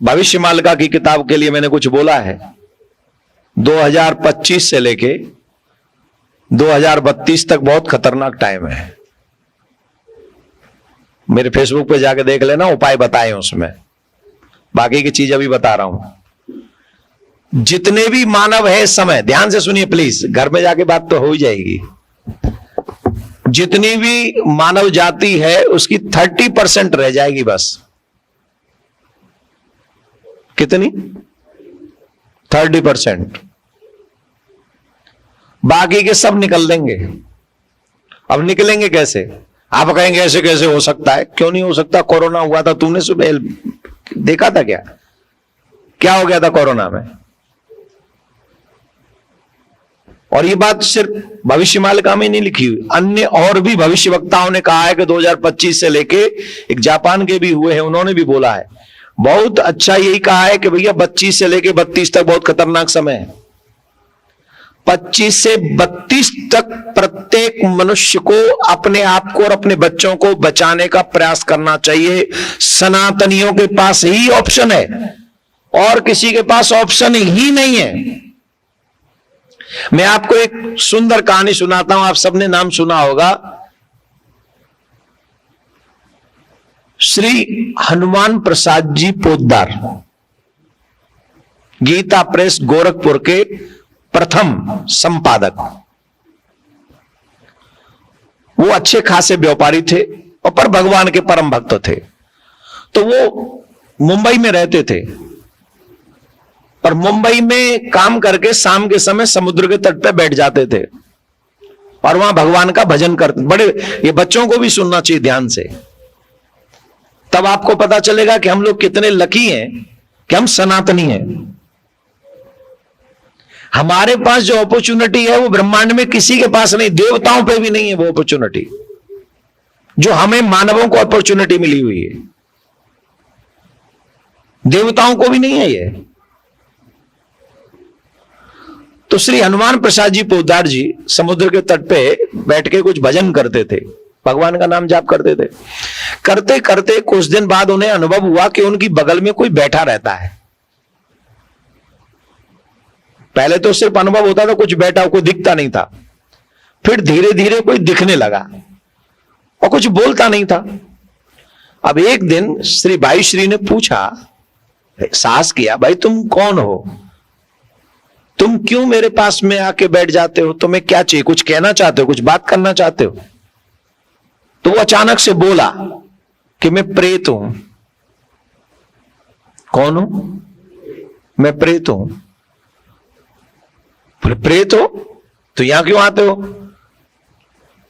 भविष्य मालिका की किताब के लिए मैंने कुछ बोला है। 2025 से लेके 2032 तक बहुत खतरनाक टाइम है। मेरे फेसबुक पे जाके देख लेना, उपाय बताए उसमें, बाकी की चीज अभी बता रहा हूं। जितने भी मानव है इस समय, ध्यान से सुनिए प्लीज, घर में जाके बात तो हो ही जाएगी। जितनी भी मानव जाति है उसकी 30% रह जाएगी बस। कितनी? 30%। बाकी के सब निकल देंगे। अब निकलेंगे कैसे? आप कहेंगे ऐसे कैसे हो सकता है? क्यों नहीं हो सकता? कोरोना हुआ था, तूने सुबह देखा था क्या? क्या हो गया था कोरोना में? और ये बात सिर्फ भविष्य मालिका में नहीं लिखी हुई, अन्य और भी भविष्य वक्ताओं ने कहा है कि 2025 से लेके, एक जापान के भी हुए हैं, उन्होंने भी बोला है बहुत अच्छा, यही कहा है कि भैया 25 से लेके 32 तक बहुत खतरनाक समय है। 25 से 32 तक प्रत्येक मनुष्य को अपने आप को और अपने बच्चों को बचाने का प्रयास करना चाहिए। सनातनियों के पास ही ऑप्शन है और किसी के पास ऑप्शन ही नहीं है। मैं आपको एक सुंदर कहानी सुनाता हूं, आप सबने नाम सुना होगा। श्री हनुमान प्रसाद जी पोद्दार, गीता प्रेस गोरखपुर के प्रथम संपादक। वो अच्छे खासे व्यापारी थे और पर भगवान के परम भक्त थे। तो वो मुंबई में रहते थे और मुंबई में काम करके शाम के समय समुद्र के तट पे बैठ जाते थे और वहां भगवान का भजन करते। बड़े, ये बच्चों को भी सुनना चाहिए ध्यान से, तब आपको पता चलेगा कि हम लोग कितने लकी हैं कि हम सनातनी हैं। हमारे पास जो अपॉर्चुनिटी है वो ब्रह्मांड में किसी के पास नहीं, देवताओं पे भी नहीं है वो अपॉर्चुनिटी जो हमें मानवों को अपॉर्चुनिटी मिली हुई है। देवताओं को भी नहीं है ये। तो श्री हनुमान प्रसाद जी पोद्दार जी समुद्र के तट पे बैठ के कुछ भजन करते थे, भगवान का नाम जाप करते थे। करते करते कुछ दिन बाद उन्हें अनुभव हुआ कि उनकी बगल में कोई बैठा रहता है। पहले तो सिर्फ अनुभव होता था, कुछ बैठा, कोई दिखता नहीं था। फिर धीरे धीरे कोई दिखने लगा और कुछ बोलता नहीं था। अब एक दिन श्री भाई श्री ने पूछा, साहस किया, भाई तुम कौन हो? तुम क्यों मेरे पास में आके बैठ जाते हो? तुम्हें क्या चाहिए? कुछ कहना चाहते हो? कुछ बात करना चाहते हो? तो वो अचानक से बोला कि मैं प्रेत हूं। कौन हूं? मैं प्रेत हूं। बोले प्रेत हो तो यहां क्यों आते हो?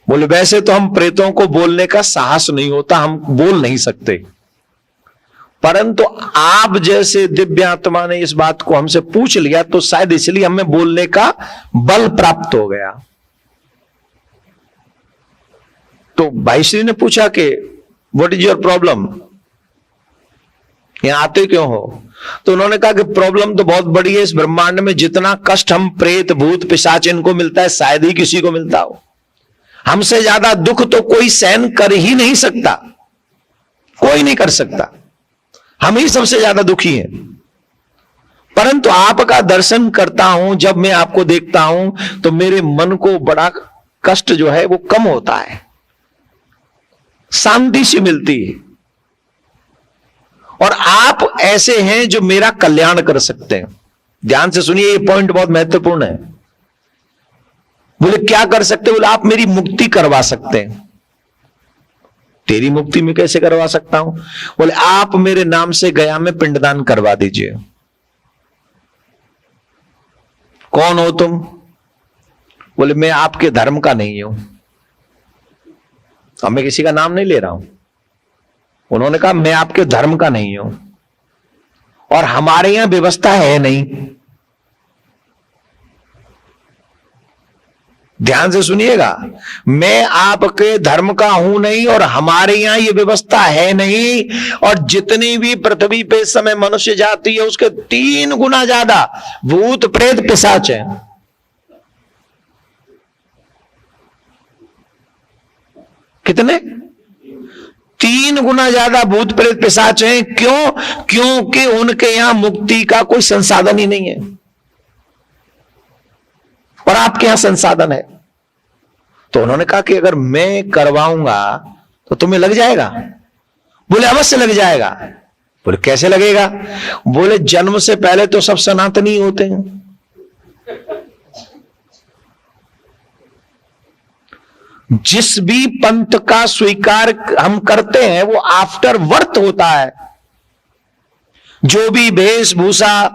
बोले वैसे तो हम प्रेतों को बोलने का साहस नहीं होता, हम बोल नहीं सकते, परंतु आप जैसे दिव्य आत्मा ने इस बात को हमसे पूछ लिया तो शायद इसलिए हमें बोलने का बल प्राप्त हो गया। तो भाई श्री ने पूछा कि व्हाट इज योर प्रॉब्लम, यहां आते क्यों हो? तो उन्होंने कहा कि प्रॉब्लम तो बहुत बड़ी है, इस ब्रह्मांड में जितना कष्ट हम प्रेत भूत पिशाच इनको मिलता है शायद ही किसी को मिलता हो। हमसे ज्यादा दुख तो कोई सहन कर ही नहीं सकता, कोई नहीं कर सकता, हम ही सबसे ज्यादा दुखी हैं। परंतु आपका दर्शन करता हूं, जब मैं आपको देखता हूं तो मेरे मन को बड़ा कष्ट जो है वो कम होता है, शांति सी मिलती है, और आप ऐसे हैं जो मेरा कल्याण कर सकते हैं। ध्यान से सुनिए, ये पॉइंट बहुत महत्वपूर्ण है। बोले क्या कर सकते? बोले आप मेरी मुक्ति करवा सकते हैं। तेरी मुक्ति में कैसे करवा सकता हूं? बोले आप मेरे नाम से गया में पिंडदान करवा दीजिए। कौन हो तुम? बोले मैं आपके धर्म का नहीं हूं। अब मैं किसी का नाम नहीं ले रहा हूं। उन्होंने कहा मैं आपके धर्म का नहीं हूं और हमारे यहां व्यवस्था है नहीं। ध्यान से सुनिएगा, मैं आपके धर्म का हूं नहीं और हमारे यहां ये व्यवस्था है नहीं। और जितनी भी पृथ्वी पे इस समय मनुष्य जाति है उसके 3 गुना ज्यादा भूत प्रेत पिशाच है। कितने? 3 गुना ज्यादा भूत प्रेत पिशाच हैं। क्यों? क्योंकि उनके यहां मुक्ति का कोई संसाधन ही नहीं है, और आपके यहां संसाधन है। तो उन्होंने कहा कि अगर मैं करवाऊंगा तो तुम्हें लग जाएगा? बोले अवश्य लग जाएगा। बोले कैसे लगेगा? बोले जन्म से पहले तो सब सनातनी होते हैं, जिस भी पंथ का स्वीकार हम करते हैं वो आफ्टर वर्थ होता है। जो भी वेशभूषा,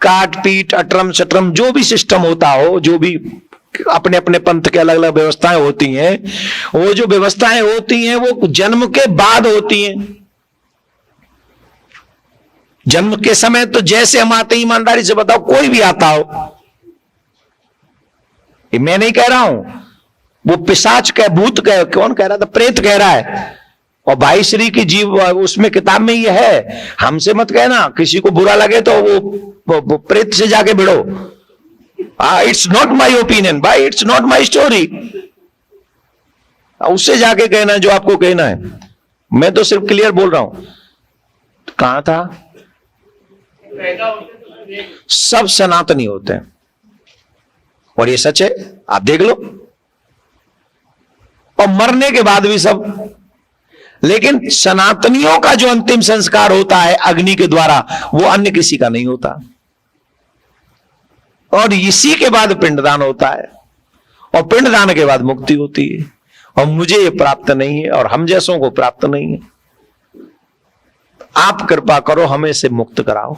काट पीट, अटरम चटरम, जो भी सिस्टम होता हो, जो भी अपने अपने पंथ के अलग अलग व्यवस्थाएं होती हैं, वो जो व्यवस्थाएं होती हैं वो जन्म के बाद होती हैं। जन्म के समय तो जैसे हम आते, ईमानदारी से बताओ, कोई भी आता हो, ये मैं नहीं कह रहा हूं, वो पिशाच कह, भूत कह, कौन कह रहा था, प्रेत कह रहा है। और भाई श्री की जीव उसमें किताब में ये है, हमसे मत कहना, किसी को बुरा लगे तो वो प्रेत से जाके भिड़ो। इट्स नॉट माई ओपिनियन भाई, इट्स नॉट माई स्टोरी। उससे जाके कहना जो आपको कहना है, मैं तो सिर्फ क्लियर बोल रहा हूं। कहां था? सब सनातनी होते हैं, और ये सच है, आप देख लो। और मरने के बाद भी सब, लेकिन सनातनियों का जो अंतिम संस्कार होता है अग्नि के द्वारा, वो अन्य किसी का नहीं होता। और इसी के बाद पिंडदान होता है, और पिंडदान के बाद मुक्ति होती है। और मुझे ये प्राप्त नहीं है, और हम जैसों को प्राप्त नहीं है। आप कृपा करो, हमें से मुक्त कराओ।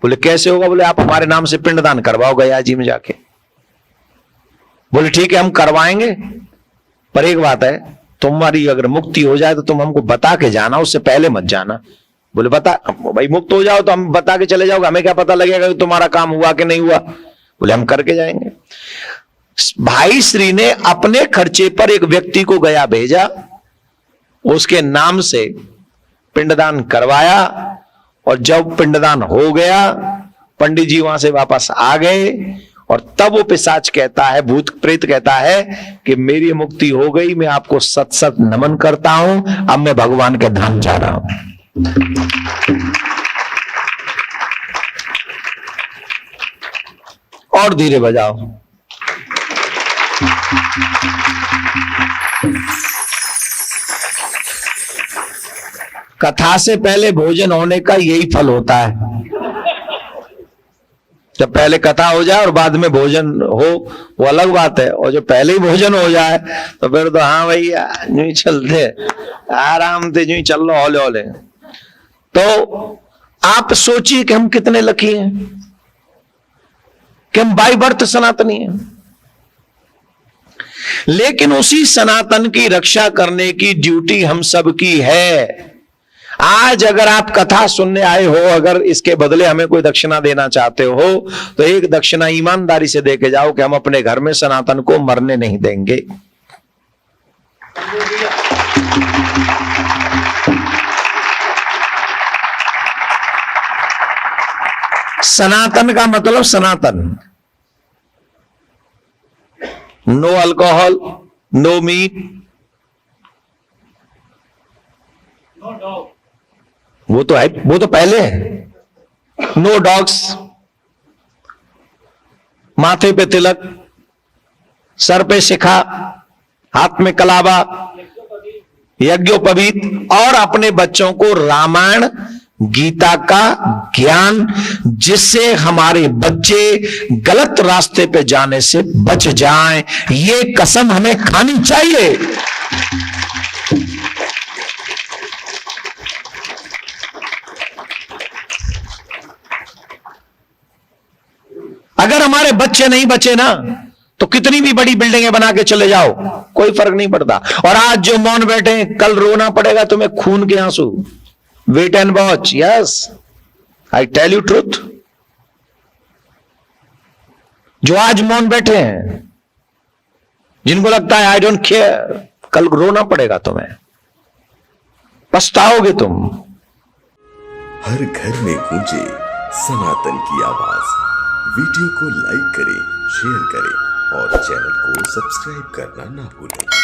बोले कैसे होगा? बोले आप हमारे नाम से पिंडदान करवाओ गया जी में जाके। बोले ठीक है, हम करवाएंगे, पर एक बात है, तुम्हारी अगर मुक्ति हो जाए तो तुम हमको बता के जाना, उससे पहले मत जाना। बोले बता भाई, मुक्त हो जाओ तो हम बता के चले जाओगे, हमें क्या पता लगेगा कि तुम्हारा काम हुआ कि नहीं हुआ? बोले हम करके जाएंगे। भाई श्री ने अपने खर्चे पर एक व्यक्ति को गया भेजा, उसके नाम से पिंडदान करवाया, और जब पिंडदान हो गया, पंडित जी वहां से वापस आ गए, और तब वो पिशाच कहता है, भूत प्रेत कहता है कि मेरी मुक्ति हो गई, मैं आपको सत सत नमन करता हूं, अब मैं भगवान के धाम जा रहा हूं। और धीरे बजाओ। कथा से पहले भोजन होने का यही फल होता है। जब पहले कथा हो जाए और बाद में भोजन हो, वो अलग बात है। और जो पहले ही भोजन हो जाए तो फिर तो हाँ भैया यूं ही चलते, आराम से यूं ही चल लो, हौले हौले। तो आप सोचिए कि हम कितने लकी हैं कि हम बाय बर्थ सनातनी हैं। लेकिन उसी सनातन की रक्षा करने की ड्यूटी हम सब की है। आज अगर आप कथा सुनने आए हो, अगर इसके बदले हमें कोई दक्षिणा देना चाहते हो, तो एक दक्षिणा ईमानदारी से दे के जाओ कि हम अपने घर में सनातन को मरने नहीं देंगे। सनातन का मतलब सनातन, नो अल्कोहल, नो मीट, वो तो है, वो तो पहले है। नो डॉग्स, माथे पे तिलक, सर पे शिखा, हाथ में कलावा, यज्ञोपवीत, और अपने बच्चों को रामायण गीता का ज्ञान, जिससे हमारे बच्चे गलत रास्ते पे जाने से बच जाएं। ये कसम हमें खानी चाहिए। अगर हमारे बच्चे नहीं बचे ना, तो कितनी भी बड़ी बिल्डिंगें बना के चले जाओ, कोई फर्क नहीं पड़ता। और आज जो मौन बैठे, कल रोना पड़ेगा तुम्हें खून के आंसू। Wait and watch. Yes, I tell you truth. जो आज मौन बैठे हैं, जिनको लगता है आई डोंट केयर, कल रोना पड़ेगा तुम्हें, पछताओगे तुम। हर घर में गूंजे सनातन की आवाज। वीडियो को लाइक करें, शेयर करें और चैनल को सब्सक्राइब करना ना भूलें।